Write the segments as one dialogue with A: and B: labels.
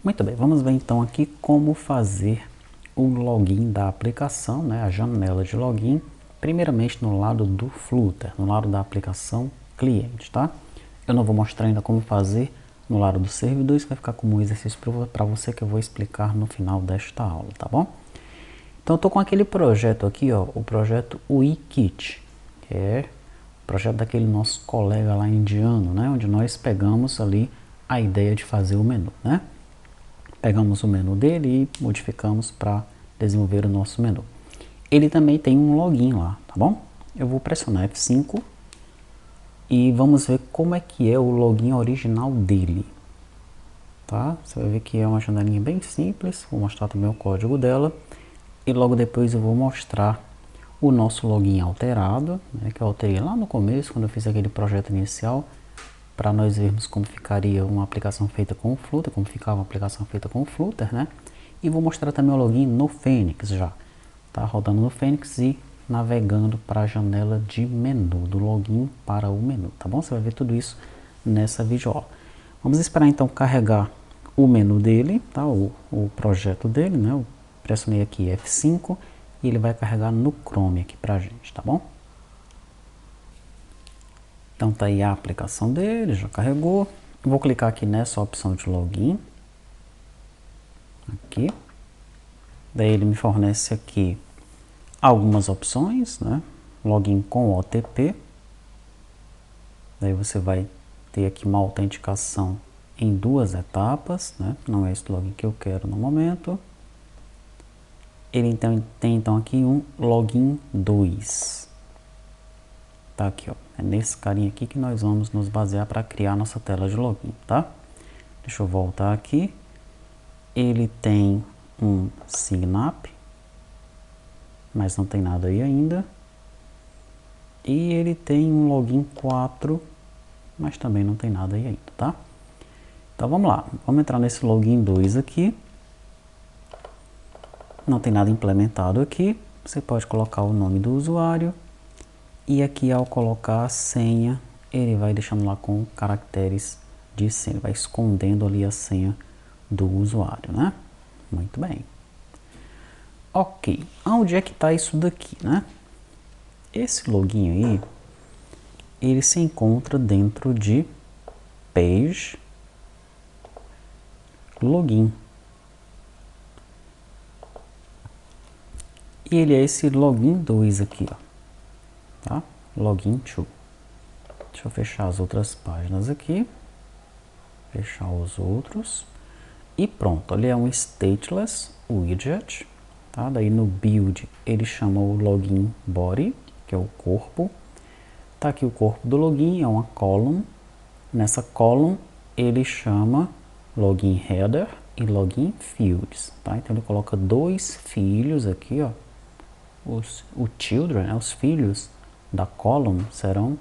A: Muito bem, vamos ver então aqui como fazer o login da aplicação, né, a janela de login, primeiramente no lado do Flutter, no lado da aplicação cliente, tá? Eu não vou mostrar ainda como fazer no lado do servidor, isso vai ficar como um exercício para você que eu vou explicar no final desta aula, tá bom? Então eu estou com aquele projeto aqui, ó, o projeto UiKit, que é o projeto daquele nosso colega lá indiano, né, onde nós pegamos ali a ideia de fazer o menu, né? Pegamos o menu dele e modificamos para desenvolver o nosso menu. Ele também tem um login lá, tá bom? Eu vou pressionar F5 e vamos ver como é que é o login original dele, tá? Você vai ver que é uma janelinha bem simples, vou mostrar também o código dela e logo depois eu vou mostrar o nosso login alterado, né, que eu alterei lá no começo, quando eu fiz aquele projeto inicial, para nós vermos como ficaria uma aplicação feita com o Flutter, como ficava uma aplicação feita com o Flutter, né? E vou mostrar também o login no Fênix já, tá? Rodando no Fênix e navegando para a janela de menu, do login para o menu, tá bom? Você vai ver tudo isso nessa videoaula. Vamos esperar então carregar o menu dele, tá? O projeto dele, né? Eu pressionei aqui F5 e ele vai carregar no Chrome aqui pra gente, tá bom? Então tá aí a aplicação dele, já carregou. Vou clicar aqui nessa opção de login. Aqui. Daí ele me fornece aqui algumas opções, né? Login com OTP. Daí você vai ter aqui uma autenticação em 2 etapas, né? Não é esse login que eu quero no momento. Ele então tem então aqui um login 2. Tá aqui, ó. É nesse carinha aqui que nós vamos nos basear para criar nossa tela de login, tá? Deixa eu voltar aqui. Ele tem um sign up, mas não tem nada aí ainda. E ele tem um login 4, mas também não tem nada aí ainda, tá? Então vamos lá, vamos entrar nesse login 2 aqui. Não tem nada implementado aqui. Você pode colocar o nome do usuário. E aqui ao colocar a senha, ele vai deixando lá com caracteres de senha, vai escondendo ali a senha do usuário, né? Muito bem. Ok, onde é que está isso daqui, né? Esse login aí, ele se encontra dentro de Page Login. E ele é esse login 2 aqui, ó. Tá? Login 2. Deixa eu fechar as outras páginas aqui. Fechar os outros. E pronto, ele é um stateless widget. Tá? Daí no build ele chama o login body, que é o corpo. Tá aqui o corpo do login, é uma column. Nessa column ele chama login header e login fields. Tá? Então ele coloca 2 filhos aqui, ó. O children, os filhos da column serão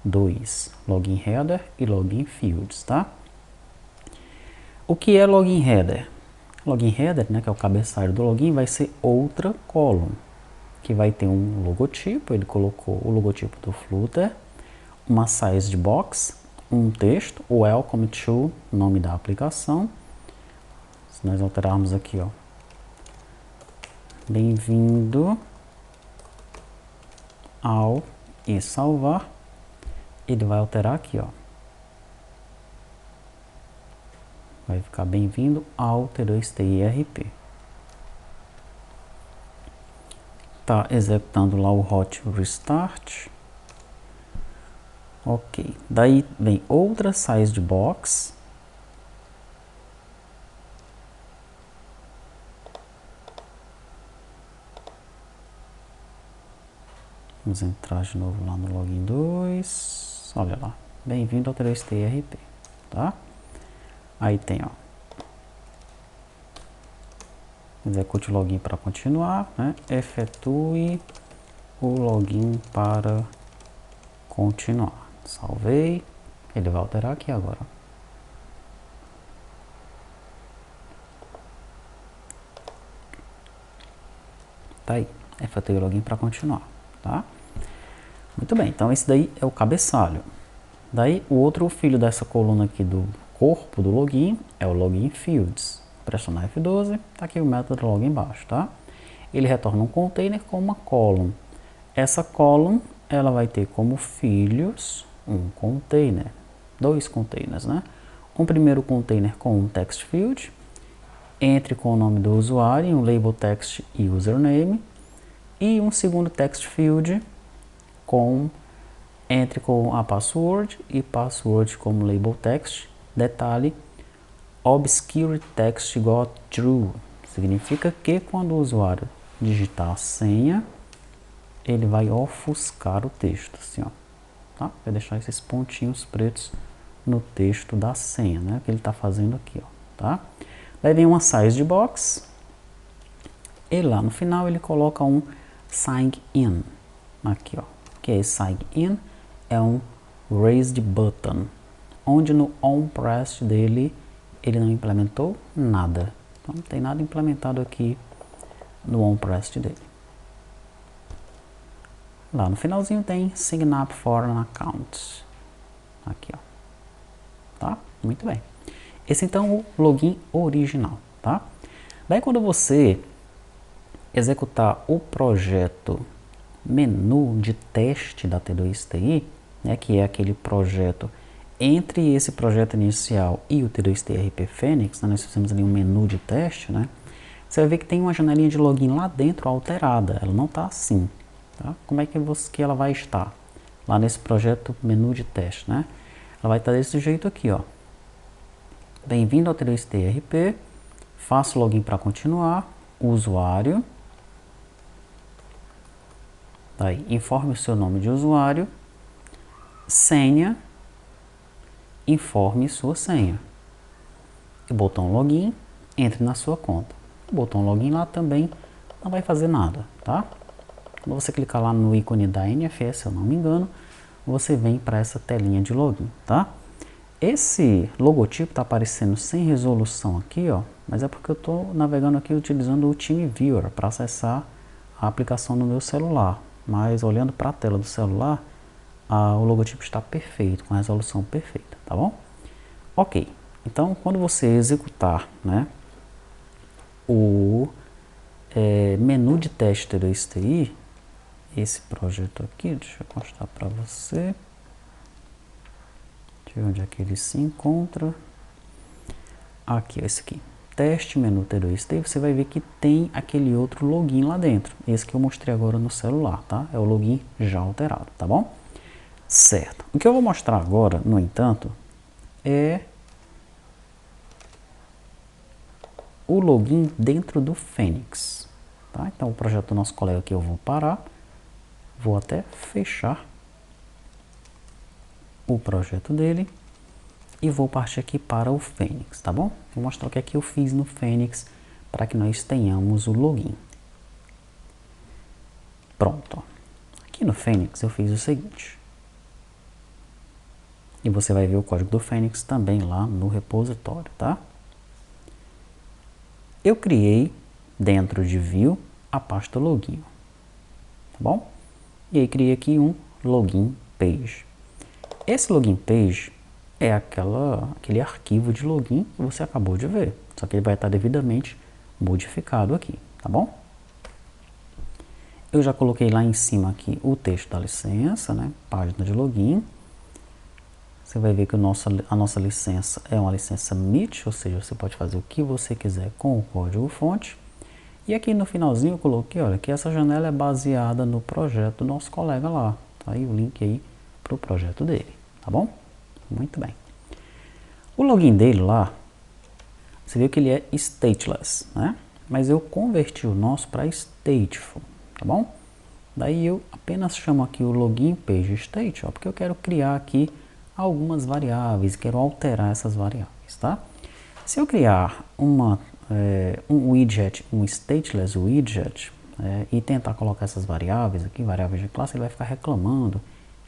A: 2, login header e login fields, tá? O que é login header? Login header, né, que é o cabeçalho do login, vai ser outra column, que vai ter um logotipo, ele colocou o logotipo do Flutter, uma size box, um texto, o welcome to, nome da aplicação. Se nós alterarmos aqui, ó, bem-vindo ao e salvar, ele vai alterar aqui, ó. Vai ficar bem-vindo ao T2TIRP. Tá executando lá o hot restart. Ok. Daí vem outra size box. Vamos entrar de novo lá no login 2. Olha lá. Bem-vindo ao T2TIRP. Tá? Aí tem, ó. Execute o login para continuar, né? Efetue o login para continuar. Salvei. Ele vai alterar aqui agora. Tá aí. Efetue o login para continuar, tá? Muito bem. Então esse daí é o cabeçalho. Daí o outro filho dessa coluna aqui do corpo do login é o login fields. Pressionar F12, tá aqui o método log embaixo, tá? Ele retorna um container com uma column. Essa column, ela vai ter como filhos um container, dois containers, né? Um primeiro container com um text field, entre com o nome do usuário, um label text e username, e um segundo text field entre com a password e password como label text. Detalhe, obscure text igual a true, significa que quando o usuário digitar a senha, ele vai ofuscar o texto, assim, ó, tá? Vai deixar esses pontinhos pretos no texto da senha, né? Que ele está fazendo aqui, ó, tá? Daí vem uma size box e lá no final ele coloca um sign in, aqui, ó, que é esse sign in é um raised button, onde no onPressed dele ele não implementou nada, então não tem nada implementado aqui no onPressed dele. Lá no finalzinho tem sign up for an account, aqui, ó, tá? Muito bem. Esse então é o login original, tá? Daí quando você executar o projeto menu de teste da T2TI, né, que é aquele projeto entre esse projeto inicial e o T2TI RP Fênix, né, nós fizemos ali um menu de teste, né? Você vai ver que tem uma janelinha de login lá dentro alterada, ela não está assim, tá? Como é que ela vai estar? Lá nesse projeto menu de teste, né? Ela vai estar desse jeito aqui, ó. Bem-vindo ao T2TI RP, faça o login para continuar, usuário, daí informe o seu nome de usuário, senha, informe sua senha. E botão login, entre na sua conta. O botão login lá também não vai fazer nada, tá? Quando você clicar lá no ícone da NFS, se eu não me engano, você vem para essa telinha de login, tá? Esse logotipo está aparecendo sem resolução aqui, ó, mas é porque eu estou navegando aqui utilizando o TeamViewer para acessar a aplicação no meu celular. Mas olhando para a tela do celular, o logotipo está perfeito, com a resolução perfeita, tá bom? Ok, então quando você executar, né, o menu de teste do STI, esse projeto aqui, deixa eu mostrar para você. Deixa eu ver onde é que ele se encontra. Aqui, esse aqui. Teste menu T2TI, você vai ver que tem aquele outro login lá dentro. Esse que eu mostrei agora no celular, tá? É o login já alterado, tá bom? Certo. O que eu vou mostrar agora, no entanto, é o login dentro do Fênix, tá? Então o projeto do nosso colega aqui eu vou parar, vou até fechar o projeto dele e vou partir aqui para o Fênix, tá bom? Vou mostrar o que é que eu fiz no Fênix para que nós tenhamos o login. Pronto, ó. Aqui no Fênix eu fiz o seguinte. E você vai ver o código do Fênix também lá no repositório, tá? Eu criei dentro de View a pasta login, tá bom? E aí criei aqui um login page. Esse login page é aquele arquivo de login que você acabou de ver, só que ele vai estar devidamente modificado aqui, tá bom? Eu já coloquei lá em cima aqui o texto da licença, né? Página de login. Você vai ver que a nossa licença é uma licença MIT, ou seja, você pode fazer o que você quiser com o código fonte. E aqui no finalzinho eu coloquei, olha, que essa janela é baseada no projeto do nosso colega lá. Tá aí o link aí para o projeto dele, tá bom? Muito bem. O login dele lá, você viu que ele é stateless, né? Mas eu converti o nosso para stateful, tá bom? Daí eu apenas chamo aqui o login page state, ó, porque eu quero criar aqui algumas variáveis, quero alterar essas variáveis, tá? Se eu criar um widget, um stateless widget, e tentar colocar essas variáveis aqui, variáveis de classe, ele vai ficar reclamando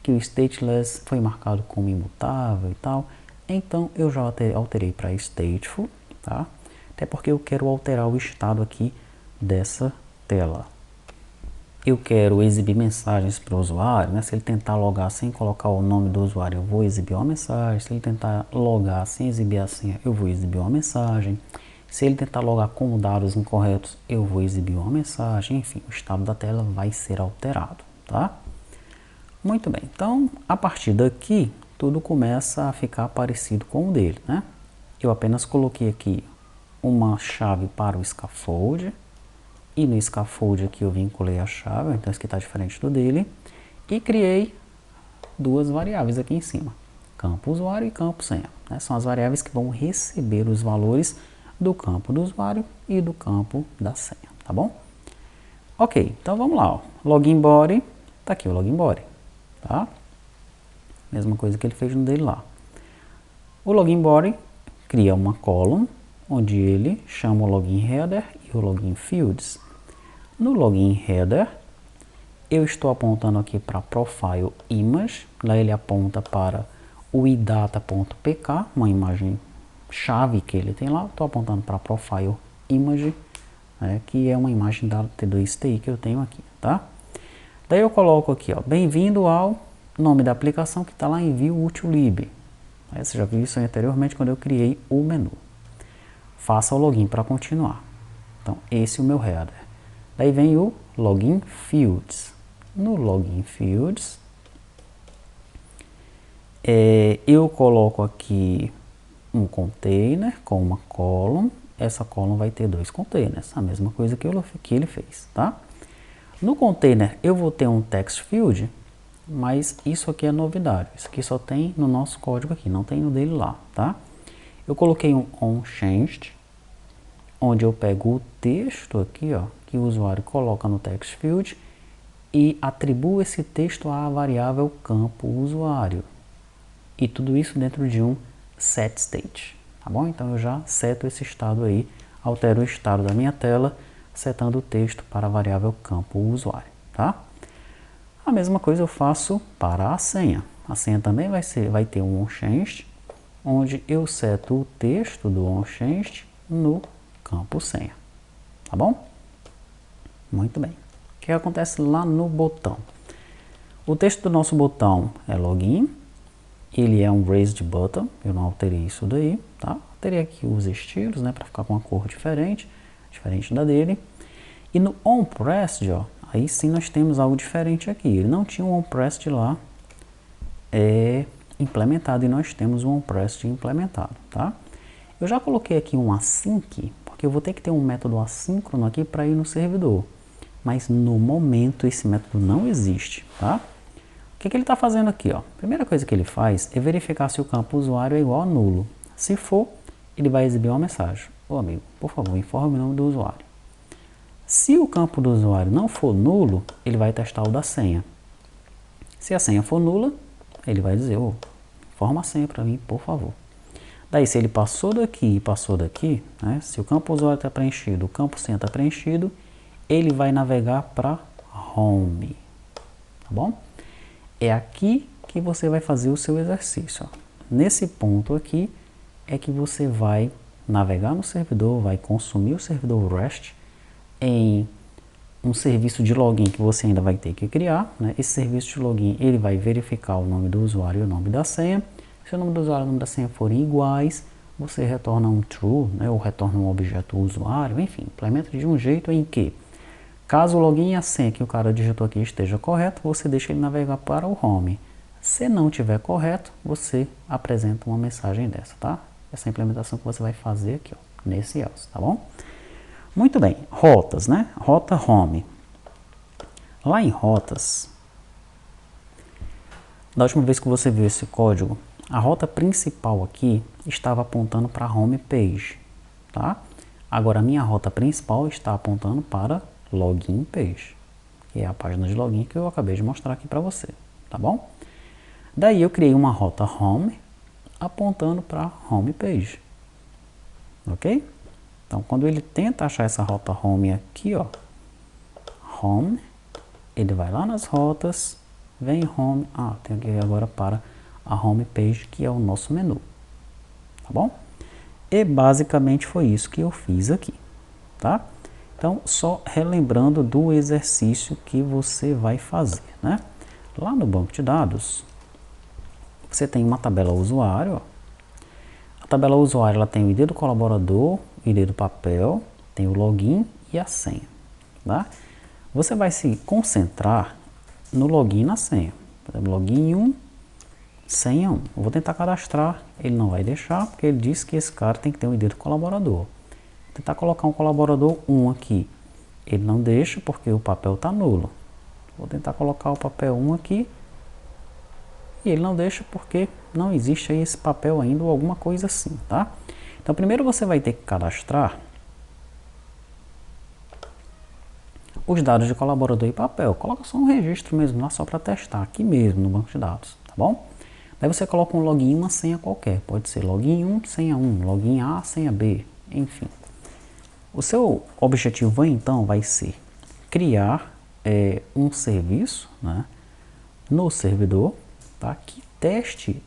A: que o stateless foi marcado como imutável e tal. Então eu já alterei para stateful, tá? Até porque eu quero alterar o estado aqui dessa tela. eu quero exibir mensagens para o usuário, né? Se ele tentar logar sem colocar o nome do usuário, eu vou exibir uma mensagem. Se ele tentar logar sem exibir a senha, eu vou exibir uma mensagem. Se ele tentar logar com dados incorretos, eu vou exibir uma mensagem. Enfim, o estado da tela vai ser alterado, tá? Muito bem, então a partir daqui tudo começa a ficar parecido com o dele, né? Eu apenas coloquei aqui uma chave para o scaffold, e no scaffold aqui eu vinculei a chave, então esse aqui está diferente do dele, e criei duas variáveis aqui em cima, campo usuário e campo senha, né? São as variáveis que vão receber os valores do campo do usuário e do campo da senha, tá bom? Ok, então vamos lá, ó. Login body, tá aqui o login body, tá? Mesma coisa que ele fez no dele lá. O login body cria uma column, onde ele chama o login header e o login fields. No login header, eu estou apontando aqui para profile image, lá ele aponta para o idata.pk, uma imagem chave que ele tem lá. Estou apontando para profile image, né, que é uma imagem da T2TI que eu tenho aqui, tá? Daí eu coloco aqui, ó, bem-vindo ao nome da aplicação que está lá em View Utilib. Você já viu isso anteriormente quando eu criei o menu. Faça o login para continuar. Então, esse é o meu header. Daí vem o login fields. No login fields, eu coloco aqui um container com uma column. Essa column vai ter dois containers, a mesma coisa que ele fez, tá? No container eu vou ter um text field, mas isso aqui é novidade. Isso aqui só tem no nosso código aqui, não tem no dele lá, tá? Eu coloquei um onChanged, onde eu pego o texto aqui, ó, que o usuário coloca no text field e atribuo esse texto à variável campo usuário. E tudo isso dentro de um setState, tá bom? Então eu já seto esse estado aí, altero o estado da minha tela, setando o texto para a variável campo usuário, tá? A mesma coisa eu faço para a senha. A senha também vai ter um onChanged, onde eu seto o texto do onChanged no campo senha, tá bom? Muito bem. O que acontece lá no botão? O texto do nosso botão é login, ele é um raised button, eu não alterei isso daí, tá? Alterei aqui os estilos, né, para ficar com uma cor diferente da dele. E no onPressed, ó, aí sim nós temos algo diferente aqui. Ele não tinha um onPressed lá implementado e nós temos um onPressed implementado, tá? Eu já coloquei aqui um async, porque eu vou ter que ter um método assíncrono aqui para ir no servidor. Mas no momento esse método não existe, tá? O que ele está fazendo aqui, ó? A primeira coisa que ele faz é verificar se o campo usuário é igual a nulo. Se for, ele vai exibir uma mensagem. Ô amigo, por favor, informe o nome do usuário. Se o campo do usuário não for nulo, ele vai testar o da senha. Se a senha for nula, ele vai dizer, ô, informa a senha para mim, por favor. Daí, se ele passou daqui e passou daqui, né, se o campo usuário está preenchido, o campo senha está preenchido, ele vai navegar para home, tá bom? É aqui que você vai fazer o seu exercício, ó. Nesse ponto aqui é que você vai navegar no servidor, vai consumir o servidor REST em um serviço de login que você ainda vai ter que criar, né? Esse serviço de login ele vai verificar o nome do usuário e o nome da senha. Se o nome do usuário e o nome da senha forem iguais, você retorna um true, né? Ou retorna um objeto usuário, enfim, implementa de um jeito em que, caso o login e a senha que o cara digitou aqui esteja correto, você deixa ele navegar para o home. Se não tiver correto, você apresenta uma mensagem dessa, tá? Essa implementação que você vai fazer aqui, ó, nesse else, tá bom? Muito bem, rotas, né? Rota home. Lá em rotas, da última vez que você viu esse código, a rota principal aqui estava apontando para a home page, tá? Agora a minha rota principal está apontando para login page, que é a página de login que eu acabei de mostrar aqui para você, tá bom? Daí eu criei uma rota home apontando para home page, ok? Então, quando ele tenta achar essa rota home aqui, ó, home, ele vai lá nas rotas, vem home, tem que ir agora para a home page, que é o nosso menu, tá bom? E basicamente foi isso que eu fiz aqui, tá? Então, só relembrando do exercício que você vai fazer, né? Lá no banco de dados, você tem uma tabela usuário. Ó. A tabela usuário ela tem o ID do colaborador, o ID do papel, tem o login e a senha. Tá? Você vai se concentrar no login e na senha. Por exemplo, login 1, senha 1. Eu vou tentar cadastrar, ele não vai deixar, porque ele diz que esse cara tem que ter o ID do colaborador. Vou tentar colocar um colaborador 1 aqui. Ele não deixa porque o papel está nulo. Vou tentar colocar o papel 1 aqui. E ele não deixa porque não existe aí esse papel ainda ou alguma coisa assim, tá? Então primeiro você vai ter que cadastrar os dados de colaborador e papel. Coloca só um registro mesmo lá só para testar aqui mesmo no banco de dados, tá bom? Daí você coloca um login e uma senha qualquer. Pode ser login 1, senha 1, login A, senha B, enfim. O seu objetivo então vai ser criar um serviço, né, no servidor, tá, que teste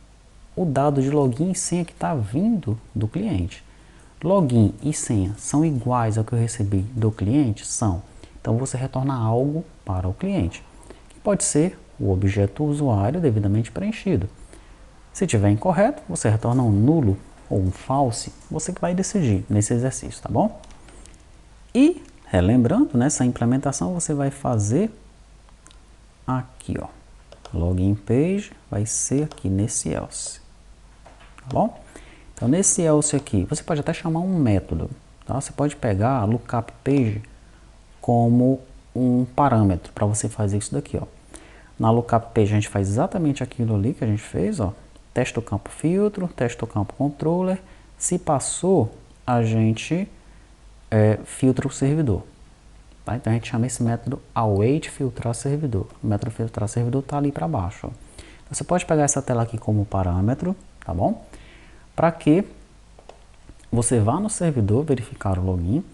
A: o dado de login e senha que está vindo do cliente. Login e senha são iguais ao que eu recebi do cliente? São. Então você retorna algo para o cliente, que pode ser o objeto usuário devidamente preenchido. Se tiver incorreto, você retorna um nulo ou um false, você que vai decidir nesse exercício, tá bom? E, relembrando, nessa implementação você vai fazer aqui, ó, login page vai ser aqui nesse else, tá bom? Então nesse else aqui, você pode até chamar um método, tá? Você pode pegar a lookup page como um parâmetro para você fazer isso daqui, ó. Na lookup page a gente faz exatamente aquilo ali que a gente fez, ó. Testa o campo filtro, testa o campo controller, se passou, a gente filtra o servidor. Tá? Então a gente chama esse método await filtrar servidor. O método filtrar servidor está ali para baixo. Ó. Você pode pegar essa tela aqui como parâmetro, tá bom? Para que você vá no servidor verificar o login.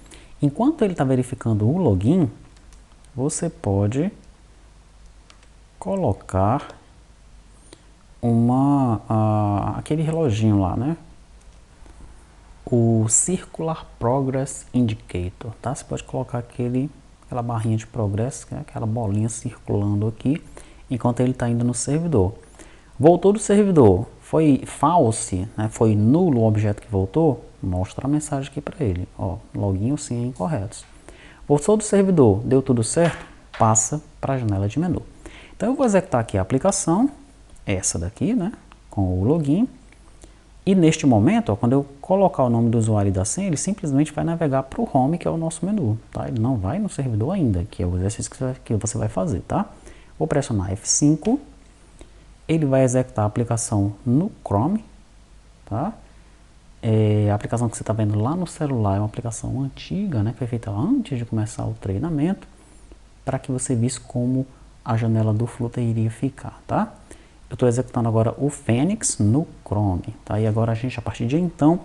A: Enquanto ele está verificando o login, você pode colocar aquele reloginho lá, né? O Circular Progress Indicator, tá? Você pode colocar aquela barrinha de progresso, que é aquela bolinha circulando aqui, enquanto ele está indo no servidor. Voltou do servidor, foi false, né? Foi nulo o objeto que voltou, mostra a mensagem aqui para ele, ó, login ou senha incorretos. Voltou do servidor, deu tudo certo, passa para a janela de menu. Então eu vou executar aqui a aplicação, essa daqui, né? Com o login. E neste momento, ó, quando eu colocar o nome do usuário e da senha, ele simplesmente vai navegar para o home, que é o nosso menu, tá? Ele não vai no servidor ainda, que é o exercício que você vai fazer, tá? Vou pressionar F5, ele vai executar a aplicação no Chrome, tá? A aplicação que você está vendo lá no celular é uma aplicação antiga, né? Foi feita antes de começar o treinamento, para que você visse como a janela do Flutter iria ficar, tá? Eu estou executando agora o Fênix no Chrome, tá? E agora a gente, a partir de então,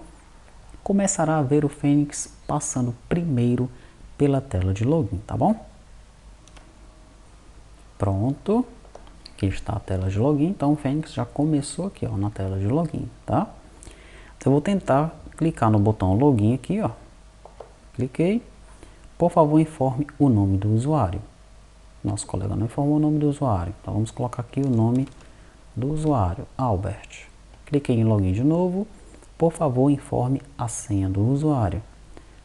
A: começará a ver o Fênix passando primeiro pela tela de login, tá bom? Pronto, aqui está a tela de login, então o Fênix já começou aqui, ó, na tela de login, tá? Então eu vou tentar clicar no botão login aqui, ó. Cliquei. Por favor, informe o nome do usuário. Nosso colega não informou o nome do usuário, então vamos colocar aqui o nome do usuário, Albert. Cliquei em login de novo. Por favor, informe a senha do usuário.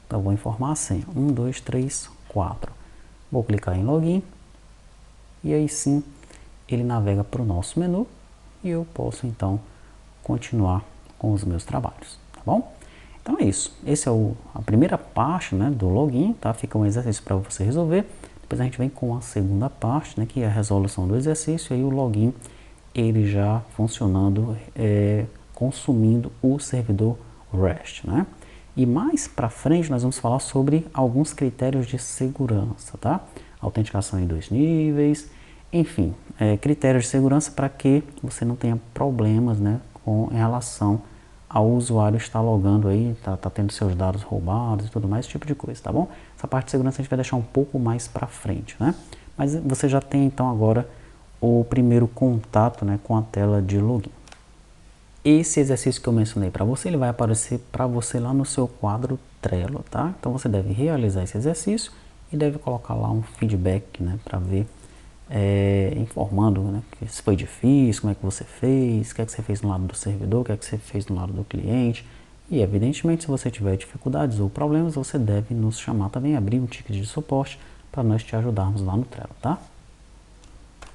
A: Então, eu vou informar a senha. 1, 2, 3, 4. Vou clicar em login. E aí sim, ele navega para o nosso menu. E eu posso, então, continuar com os meus trabalhos. Tá bom? Então é isso. Essa é a primeira parte, né, do login. Tá? Fica um exercício para você resolver. Depois a gente vem com a segunda parte, né, que é a resolução do exercício. E aí o login ele já funcionando, consumindo o servidor REST, né? E mais para frente nós vamos falar sobre alguns critérios de segurança, tá? Autenticação em 2 níveis, enfim, critérios de segurança para que você não tenha problemas, né, em relação ao usuário estar logando aí, tá tendo seus dados roubados e tudo mais, esse tipo de coisa, tá bom? Essa parte de segurança a gente vai deixar um pouco mais para frente, né? Mas você já tem então agora o primeiro contato, né, com a tela de login. Esse exercício que eu mencionei para você, ele vai aparecer para você lá no seu quadro Trello, tá? Então você deve realizar esse exercício e deve colocar lá um feedback, né, para ver, informando, né, se foi difícil, como é que você fez, o que é que você fez no lado do servidor, o que é que você fez no lado do cliente. E evidentemente, se você tiver dificuldades ou problemas, você deve nos chamar também, abrir um ticket de suporte para nós te ajudarmos lá no Trello, tá?